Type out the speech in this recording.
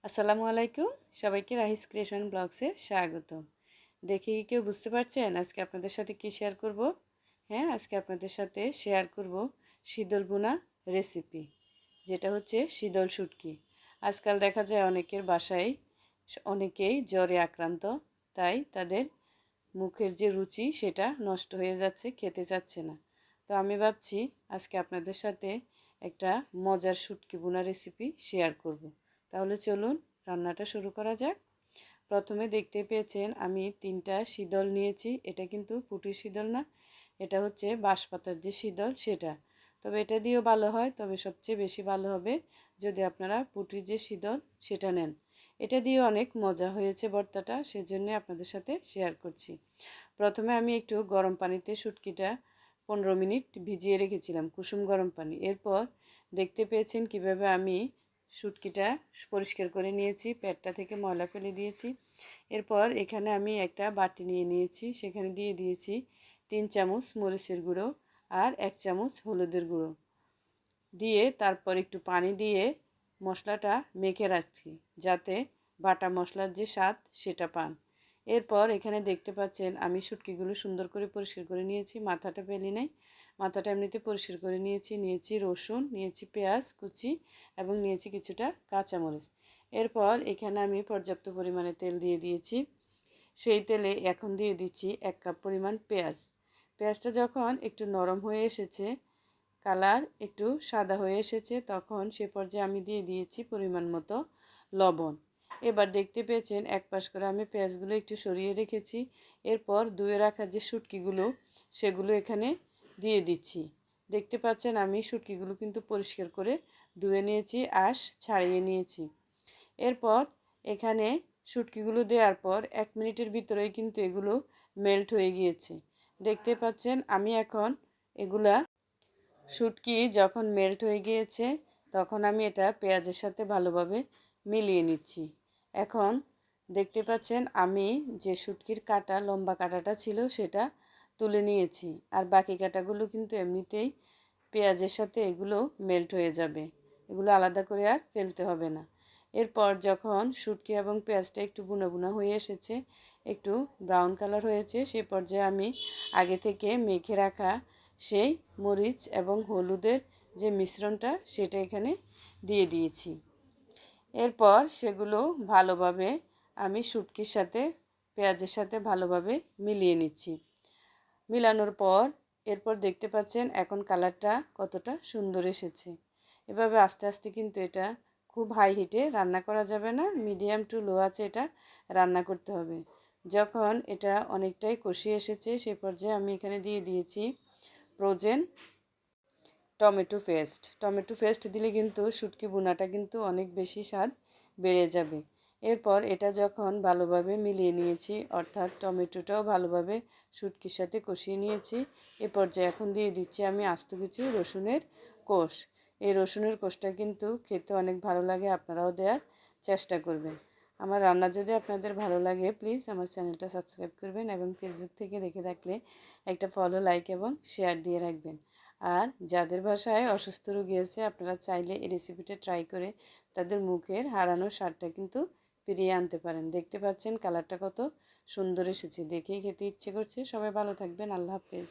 আসসালামু আলাইকুম। সবাইকে রাহিস ক্রিয়েশন ব্লগসে স্বাগত। দেখে কি কেউ বুঝতে পারছেন আজকে আপনাদের সাথে কি শেয়ার করব? হ্যাঁ, আজকে আপনাদের সাথে শেয়ার করব শীতল ভুনা রেসিপি, যেটা হচ্ছে শীতল শুটকি। আজকাল দেখা যায় অনেকের বাসায় অনেকেই জ্বরে আক্রান্ত, তাই তাদের মুখের যে রুচি সেটা নষ্ট হয়ে যাচ্ছে, খেতে চাচ্ছে না। তো আমি ভাবছি আজকে আপনাদের সাথে একটা মজার শুটকি ভুনা রেসিপি শেয়ার করব। তাহলে চলুন রান্নাটা শুরু করা যাক। প্রথমে দেখতে পেয়েছেন আমি 3টা শীতল নিয়েছি। এটা কিন্তু পুঁটির শীতল না, এটা হচ্ছে বাঁশপাতার যে শীতল সেটা। তবে এটা দিয়েও ভালো হয়, তবে সবচেয়ে বেশি ভালো হবে যদি আপনারা পুঁটির যে শীতল সেটা নেন। এটা দিয়ে অনেক মজা হয়েছে ভর্তাটা, সেজন্য আপনাদের সাথে শেয়ার করছি। প্রথমে আমি একটু গরম পানিতে শুটকিটা 15 মিনিট ভিজিয়ে রেখেছিলাম, কুসুম গরম পানি। এরপর দেখতে পেয়েছেন কিভাবে আমি শুটকিটা পরিষ্কার করে নিয়েছি, পেটটা থেকে ময়লা ফেলে দিয়েছি। এরপর এখানে আমি একটা বাটি নিয়ে নিয়েছি, সেখানে দিয়ে দিয়েছি 3 চামচ মরিচের গুঁড়ো আর 1 চামচ হলুদের গুঁড়ো দিয়ে তারপর একটু পানি দিয়ে মশলাটা মেখে রাখছি, যাতে বাটা মশলার যে স্বাদ সেটা পান। এরপর এখানে দেখতে পাচ্ছেন আমি শুটকিগুলো সুন্দর করে পরিষ্কার করে নিয়েছি, মাথাটা ফেলি নাই, মাথাটা এমনিতে পরিষ্কার করে নিয়েছি রসুন, নিয়েছি পেঁয়াজ কুচি এবং নিয়েছি কিছুটা কাঁচামরিচ। এরপর এখানে আমি পর্যাপ্ত পরিমাণে তেল দিয়ে দিয়েছি। সেই তেলে এখন দিয়ে দিচ্ছি 1 কাপ পরিমাণ পেঁয়াজ। পেঁয়াজটা যখন একটু নরম হয়ে এসেছে, কালার একটু সাদা হয়ে এসেছে, তখন সে পর্যায়ে আমি দিয়ে দিয়েছি পরিমাণ মতো লবণ। এবার দেখতে পেয়েছেন এক পাশ করে আমি পেঁয়াজগুলো একটু সরিয়ে রেখেছি। এরপর ধুয়ে রাখা যে শুটকিগুলো সেগুলো এখানে দিয়ে দিচ্ছি। দেখতে পাচ্ছেন আমি শুটকিগুলো কিন্তু পরিষ্কার করে ধুয়ে নিয়েছি, আঁশ ছাড়িয়ে নিয়েছি। এরপর এখানে শুটকিগুলো দেওয়ার পর 1 মিনিটের ভিতরেই কিন্তু এগুলো মেল্ট হয়ে গিয়েছে। দেখতে পাচ্ছেন আমি এখন এগুলা শুটকি যখন মেল্ট হয়ে গিয়েছে, তখন আমি এটা পেঁয়াজের সাথে ভালোভাবে মিলিয়ে নিচ্ছি। এখন দেখতে পাচ্ছেন আমি যে শুটকির কাটা, লম্বা কাটাটা ছিল সেটা তুলে নিয়েছি, আর বাকি কাটাগুলো কিন্তু এমনিতেই পেঁয়াজের সাথে এগুলো মেল্ট হয়ে যাবে, এগুলো আলাদা করে আর ফেলতে হবে না। এরপর যখন শুটকি এবং পেঁয়াজটা একটু বুনা বুনা হয়ে এসেছে, একটু ব্রাউন কালার হয়েছে, সে পর্যায়ে আমি আগে থেকে মেখে রাখা সেই মরিচ এবং হলুদের যে মিশ্রণটা সেটা এখানে দিয়ে দিয়েছি। এরপর সেগুলো ভালোভাবে আমি শুটকির সাথে পেঁয়াজের সাথে ভালোভাবে মিলিয়ে নিচ্ছি। মিলানোর পর এরপর দেখতে পাচ্ছেন এখন কালারটা কতটা সুন্দর এসেছে। এভাবে আস্তে আস্তে কিন্তু এটা খুব হাই হিটে রান্না করা যাবে না, মিডিয়াম টু লো আছে এটা রান্না করতে হবে। যখন এটা অনেকটাই কষিয়ে এসেছে, সে পর্যায়ে আমি এখানে দিয়ে দিয়েছি ফ্রোজেন টমেটো পেস্ট দিলে কিন্তু শুটকি ভুনাটা কিন্তু অনেক বেশি স্বাদ বেড়ে যাবে। এরপর এটা যখন ভালোভাবে মিলিয়ে নিয়েছি, অর্থাৎ টমেটোটাও ভালোভাবে শুটকির সাথে কষিয়ে নিয়েছি, এ পর্যায়ে এখন দিয়ে দিচ্ছি আমি আস্ত কিছু রসুনের কোষ। এই রসুনের কোষটা কিন্তু খেতে অনেক ভালো লাগে, আপনারাও দেওয়ার চেষ্টা করবেন। আমার রান্না যদি আপনাদের ভালো লাগে প্লিজ আমার চ্যানেলটা সাবস্ক্রাইব করবেন এবং ফেসবুক থেকে দেখে থাকলে একটা ফলো, লাইক এবং শেয়ার দিয়ে রাখবেন। আর যাদের বাসায় অসুস্থ রোগী আছে, আপনারা চাইলে এই রেসিপিটা ট্রাই করে তাদের মুখের হারানো স্বাদটা কিন্তু ফিরিয়ে আনতে পারেন। দেখতে পাচ্ছেন কালারটা কত সুন্দর এসেছে, দেখেই খেতে ইচ্ছে করছে। সবাই ভালো থাকবেন, আল্লাহ হাফেজ।